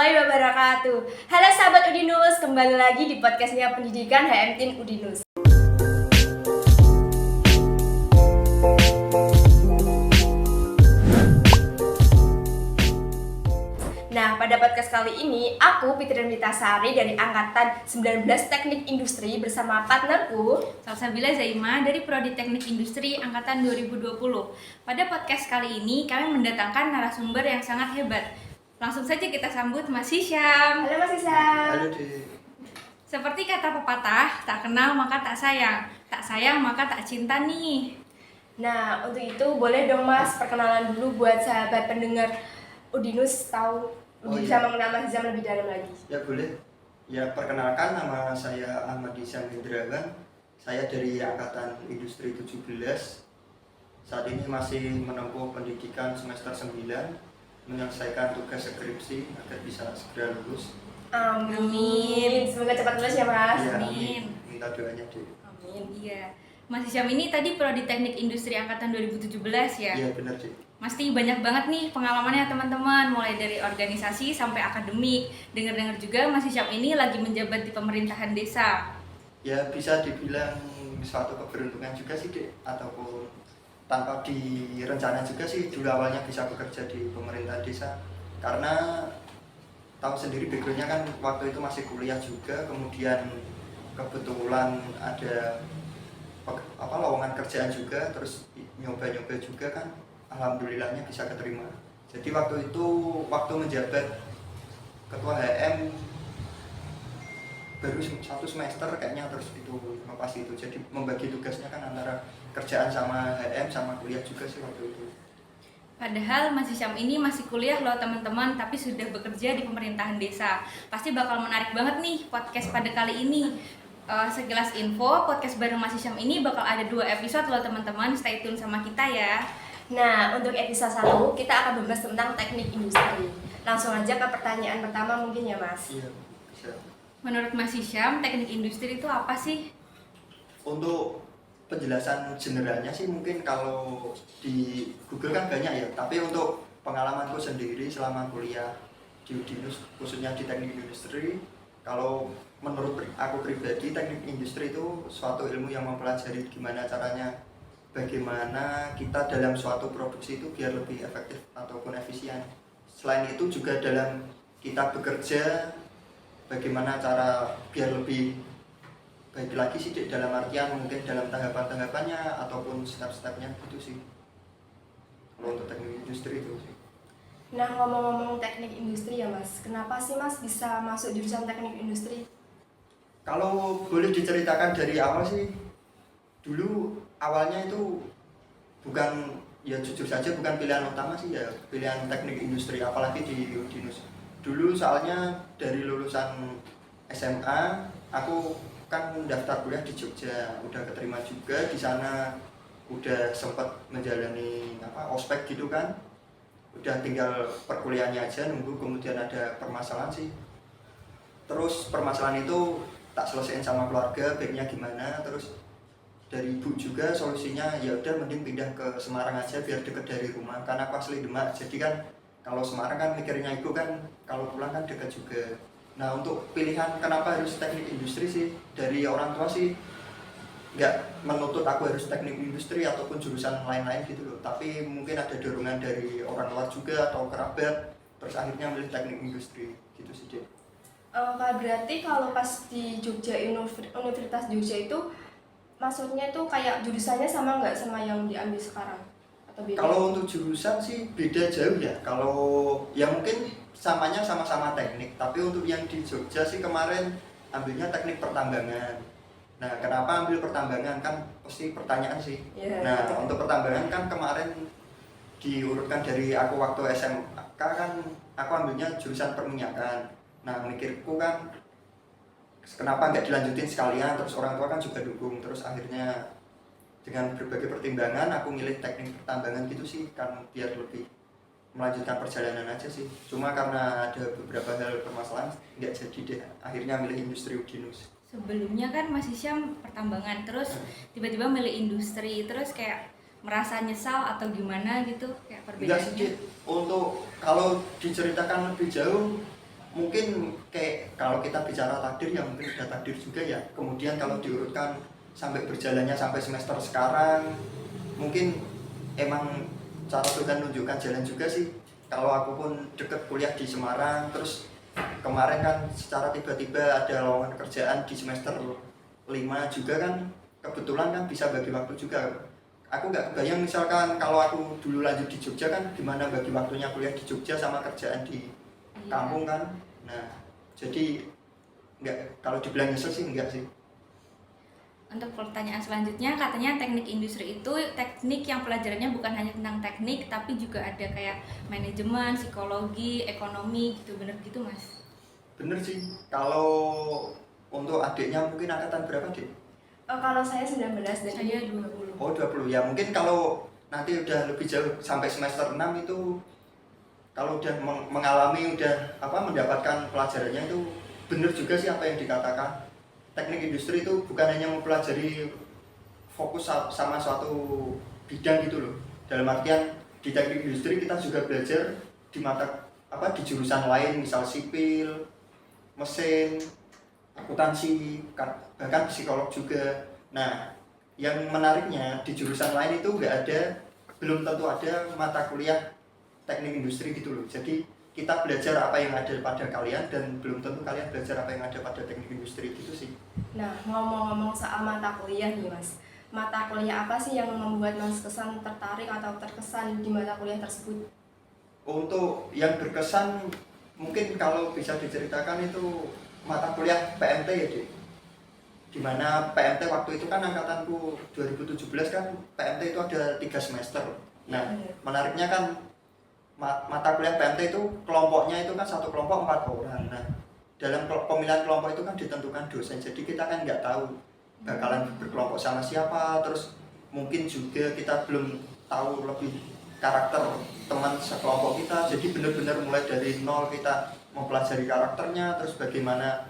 warahmatullahi wabarakatuh. Halo sahabat Udinus, kembali lagi di podcastnya Pendidikan HM Tin Udinus. Nah, pada podcast kali ini, aku Fitri Mitasari dari Angkatan 19 Teknik Industri bersama partnerku Salsabila Zaima dari Prodi Teknik Industri Angkatan 2020. Pada podcast kali ini, kami mendatangkan narasumber yang sangat hebat. Langsung saja kita sambut Mas Hisyam. Halo Mas Hisyam. Halo Dek. Seperti kata pepatah, tak kenal maka tak sayang maka tak cinta nih. Nah, untuk itu boleh dong Mas perkenalan dulu buat sahabat pendengar Udinus tahu bisa mengenal Mas Hisyam lebih dalam lagi. Ya boleh. Ya perkenalkan, nama saya Ahmad Hisyam Hendrawan. Saya dari Angkatan Industri 17. Saat ini masih menempuh pendidikan semester 9, menyelesaikan tugas skripsi agar bisa segera lulus. Amin. Semoga cepat lulus ya Mas. Ya, Amin. Minta doanya Dek. Amin. Iya. Mas Hisyam ini tadi Prodi Teknik Industri Angkatan 2017 ya? Iya benar Dek. Pasti banyak banget nih pengalamannya teman-teman, mulai dari organisasi sampai akademik. Dengar-dengar juga Mas Hisyam ini lagi menjabat di pemerintahan desa. Ya bisa dibilang suatu keberuntungan juga sih Dek, ataupun tanpa direncana juga sih dulu awalnya bisa bekerja di pemerintah desa. Karena tahu sendiri backgroundnya kan waktu itu masih kuliah juga, kemudian kebetulan ada lowongan kerjaan juga, terus nyoba-nyoba juga kan, alhamdulillahnya bisa keterima. Jadi waktu itu menjabat ketua HM baru satu semester kayaknya, terus itu lepas itu jadi membagi tugasnya kan antara kerjaan sama HM sama kuliah juga sih waktu itu. Padahal Mas Hisyam ini masih kuliah loh teman-teman, tapi sudah bekerja di pemerintahan desa. Pasti bakal menarik banget nih podcast pada kali ini. Sekilas info, podcast bareng Mas Hisyam ini bakal ada 2 episode loh teman-teman. Stay tune sama kita ya. Nah, untuk episode 1 kita akan membahas tentang teknik industri. Langsung aja ke pertanyaan pertama mungkin ya Mas. Iya, bisa. Menurut Mas Hisyam, teknik industri itu apa sih? Untuk penjelasan generalnya sih mungkin kalau di Google kan banyak ya, tapi untuk pengalamanku sendiri selama kuliah di Udinus, khususnya di teknik industri, kalau menurut aku pribadi, teknik industri itu suatu ilmu yang mempelajari gimana caranya, bagaimana kita dalam suatu produksi itu biar lebih efektif ataupun efisien. Selain itu juga dalam kita bekerja, bagaimana cara biar lebih baik lagi sih dalam artian mungkin dalam tahapan-tahapannya ataupun step-stepnya gitu sih kalau untuk teknik industri itu sih. Nah, ngomong-ngomong teknik industri ya Mas, kenapa sih Mas bisa masuk jurusan teknik industri? Kalau boleh diceritakan dari awal sih, dulu awalnya itu bukan, ya jujur saja bukan pilihan utama sih ya, pilihan teknik industri apalagi di Udinus. Dulu soalnya dari lulusan SMA aku kan daftar kuliah di Jogja, udah keterima juga di sana, udah sempat menjalani ospek gitu kan, udah tinggal perkuliahannya aja nunggu, kemudian ada permasalahan sih. Terus permasalahan itu tak selesaiin sama keluarga, baiknya gimana, terus dari ibu juga solusinya ya udah mending pindah ke Semarang aja biar deket dari rumah, karena aku asli Demak, jadi kan kalau Semarang kan mikirnya ibu kan kalau pulang kan dekat juga. Nah untuk pilihan kenapa harus teknik industri sih, dari orang tua sih nggak menuntut aku harus teknik industri ataupun jurusan lain-lain gitu loh, tapi mungkin ada dorongan dari orang luar juga atau kerabat, terus akhirnya milih teknik industri gitu sih Dek. Berarti kalau pas di Jogja, Universitas Jogja itu masuknya itu kayak jurusannya sama nggak sama yang diambil sekarang? Atau beda? Kalau untuk jurusan sih beda jauh ya, kalau ya mungkin samanya sama-sama teknik, tapi untuk yang di Jogja sih kemarin ambilnya teknik pertambangan. Nah kenapa ambil pertambangan, kan pasti pertanyaan sih. Ya, Nah betul. untuk pertambangan kan kemarin diurutkan dari aku waktu SMK kan aku ambilnya jurusan perminyakan. Nah mikirku kan kenapa nggak dilanjutin sekalian, terus orang tua kan juga dukung, terus akhirnya dengan berbagai pertimbangan aku milih teknik pertambangan gitu sih, kan biar lebih melanjutkan perjalanan aja sih. Cuma karena ada beberapa hal permasalahan nggak jadi deh, akhirnya milih industri Udinus. Sebelumnya kan Mas Hisyam pertambangan, terus tiba-tiba milih industri, terus kayak merasa nyesal atau gimana gitu, kayak Enggak perbedaannya? sih, untuk kalau diceritakan lebih jauh mungkin kayak kalau kita bicara takdir ya mungkin udah takdir juga ya. Kemudian kalau diurutkan sampai berjalannya sampai semester sekarang, mungkin emang cara Tuhan menunjukkan jalan juga sih. Kalau aku pun deket kuliah di Semarang, terus kemarin kan secara tiba-tiba ada lowongan kerjaan di semester 5 juga kan, kebetulan kan bisa bagi waktu juga. Aku nggak kebayang misalkan kalau aku dulu lanjut di Jogja kan gimana bagi waktunya kuliah di Jogja sama kerjaan di kampung kan. Nah jadi nggak, kalau dibilang nyesel sih enggak sih. Untuk pertanyaan selanjutnya, katanya teknik industri itu teknik yang pelajarannya bukan hanya tentang teknik, tapi juga ada kayak manajemen, psikologi, ekonomi gitu, bener gitu Mas? Bener sih. Kalau untuk adiknya mungkin angkatan berapa Dik? Kalau saya 19 dan Saya ini 20. Oh 20 ya, mungkin kalau nanti udah lebih jauh sampai semester 6 itu kalau udah mengalami, udah mendapatkan pelajarannya itu bener juga sih apa yang dikatakan. Teknik industri itu bukan hanya mempelajari fokus sama suatu bidang gitu loh. Dalam artian di teknik industri kita juga belajar di di jurusan lain, misal sipil, mesin, akuntansi, bahkan psikolog juga. Nah, yang menariknya di jurusan lain itu belum tentu ada mata kuliah teknik industri gitu loh. Jadi kita belajar apa yang ada pada kalian dan belum tentu kalian belajar apa yang ada pada teknik industri gitu sih. Nah, ngomong-ngomong soal mata kuliah nih Mas, mata kuliah apa sih yang membuat Mas kesan tertarik atau terkesan di mata kuliah tersebut? Untuk yang berkesan mungkin kalau bisa diceritakan itu mata kuliah PMT ya Dik. Dimana PMT waktu itu kan angkatanku 2017 kan PMT itu ada 3 semester. Nah menariknya kan mata kuliah PMT itu kelompoknya itu kan satu kelompok 4 orang. Nah dalam pemilihan kelompok itu kan ditentukan dosen, jadi kita kan nggak tahu bakalan berkelompok sama siapa, terus mungkin juga kita belum tahu lebih karakter teman sekelompok kita, jadi benar-benar mulai dari nol kita mempelajari karakternya, terus bagaimana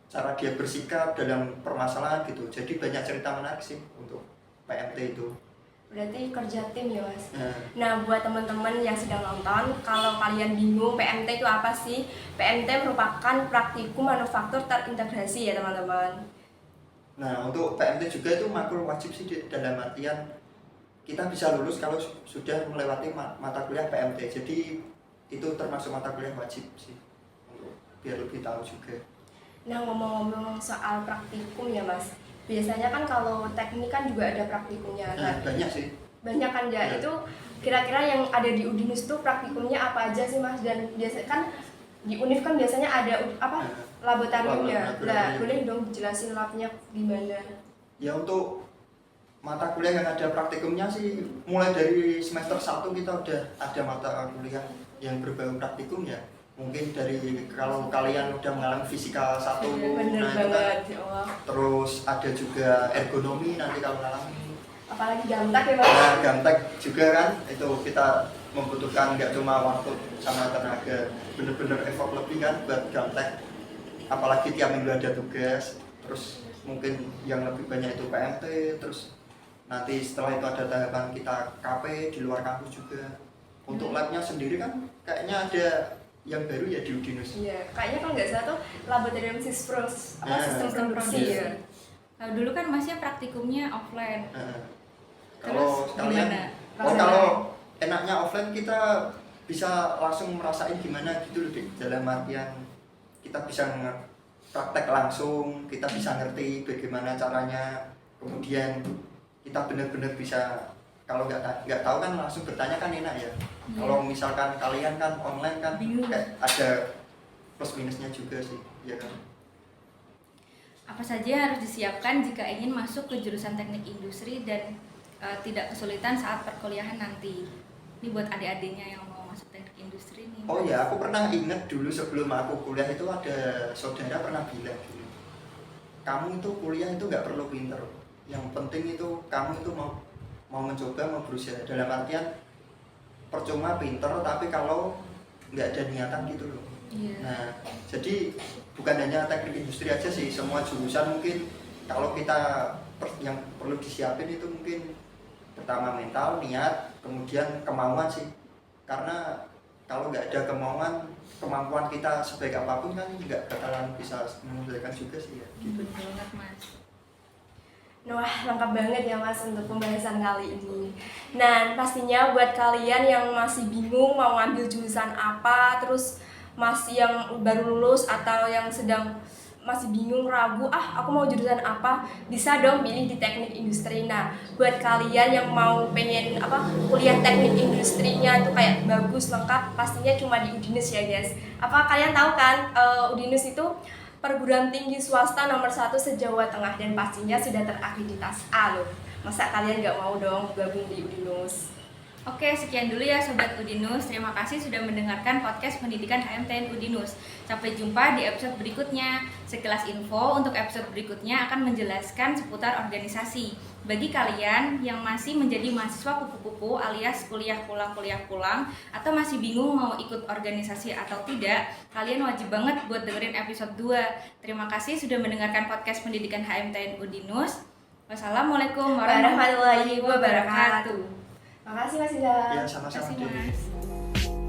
cara dia bersikap dalam permasalahan gitu. Jadi banyak cerita menarik sih untuk PMT itu. Berarti kerja tim ya Mas. Nah buat teman-teman yang sedang nonton, kalau kalian bingung PMT itu apa sih? PMT merupakan praktikum manufaktur terintegrasi ya teman-teman. Nah untuk PMT juga itu makul wajib sih dalam artian kita bisa lulus kalau sudah melewati mata kuliah PMT. Jadi itu termasuk mata kuliah wajib sih, untuk biar lebih tahu juga. Nah ngomong-ngomong soal praktikum ya Mas, biasanya kan kalau teknik kan juga ada praktikumnya. Nah, banyak sih. Banyak kan ya. Itu kira-kira yang ada di Udinus itu praktikumnya apa aja sih Mas? Dan biasanya kan di Univ kan biasanya ada laboratoriumnya. Nah, boleh dong dijelasin labnya gimana? Ya untuk mata kuliah yang ada praktikumnya sih mulai dari semester 1 kita udah ada mata kuliah yang berbau praktikum ya. Mungkin dari kalau kalian udah mengalami fisika 1, bener nah banget, itu kan. ya Allah. Terus ada juga ergonomi nanti kalau mengalami. Apalagi gamtek ya Mas? Nah, gamtek juga kan, itu kita membutuhkan nggak cuma waktu sama tenaga, bener-bener effort lebih kan buat gamtek. Apalagi tiap minggu ada tugas, terus mungkin yang lebih banyak itu PMT, terus nanti setelah itu ada tahapan kita KP di luar kampus juga. Untuk labnya sendiri kan kayaknya ada yang baru ya di Udinus. Iya, kayaknya kalau nggak salah tuh laboratorium sistem produksi ya. Nah, dulu kan masnya praktikumnya offline. Kalau kalian, kalau enaknya offline kita bisa langsung merasain gimana gitu loh Dik. Dalam artian kita bisa praktek langsung, kita bisa ngerti bagaimana caranya, kemudian kita benar-benar bisa, kalau nggak tahu kan langsung bertanya kan enak ya. Kalau misalkan kalian kan online kan kayak ada plus minusnya juga sih, ya kan. Apa saja yang harus disiapkan jika ingin masuk ke jurusan teknik industri dan tidak kesulitan saat perkuliahan nanti? Ini buat adik-adiknya yang mau masuk teknik industri nih. Oh ya, aku pernah inget dulu sebelum aku kuliah itu ada saudara pernah bilang gini, kamu itu kuliah itu nggak perlu pinter, yang penting itu kamu itu mau mencoba, mau berusaha. Dalam artian percuma pinter tapi kalau nggak ada niatan gitu loh. Nah jadi bukan hanya teknik industri aja sih, semua jurusan mungkin kalau kita yang perlu disiapin itu mungkin pertama mental, niat, kemudian kemauan sih. Karena kalau nggak ada kemampuan kita sebaik apapun kan nggak bakalan bisa menghasilkan juga sih ya. Gitu. Betul banget Mas. Wah, lengkap banget ya Mas untuk pembahasan kali ini. Nah, pastinya buat kalian yang masih bingung mau ngambil jurusan apa, terus masih yang baru lulus atau yang sedang masih bingung, ragu, aku mau jurusan apa, bisa dong pilih di teknik industri. Nah, buat kalian yang mau pengen kuliah teknik industrinya itu kayak bagus, lengkap, pastinya cuma di Udinus ya guys. Apa kalian tahu kan Udinus itu perguruan tinggi swasta nomor 1 se-Jawa Tengah dan pastinya sudah terakreditasi A loh. Masa kalian nggak mau dong gabung di Udinus? Oke, sekian dulu ya Sobat Udinus. Terima kasih sudah mendengarkan podcast pendidikan HMTN Udinus. Sampai jumpa di episode berikutnya. Sekilas info untuk episode berikutnya akan menjelaskan seputar organisasi. Bagi kalian yang masih menjadi mahasiswa kupu-kupu alias kuliah pulang atau masih bingung mau ikut organisasi atau tidak, kalian wajib banget buat dengerin episode 2. Terima kasih sudah mendengarkan podcast pendidikan HMTN Udinus. Wassalamualaikum warahmatullahi wabarakatuh. Makasih Mas Ida. Ya sama-sama. Terima kasih Mas.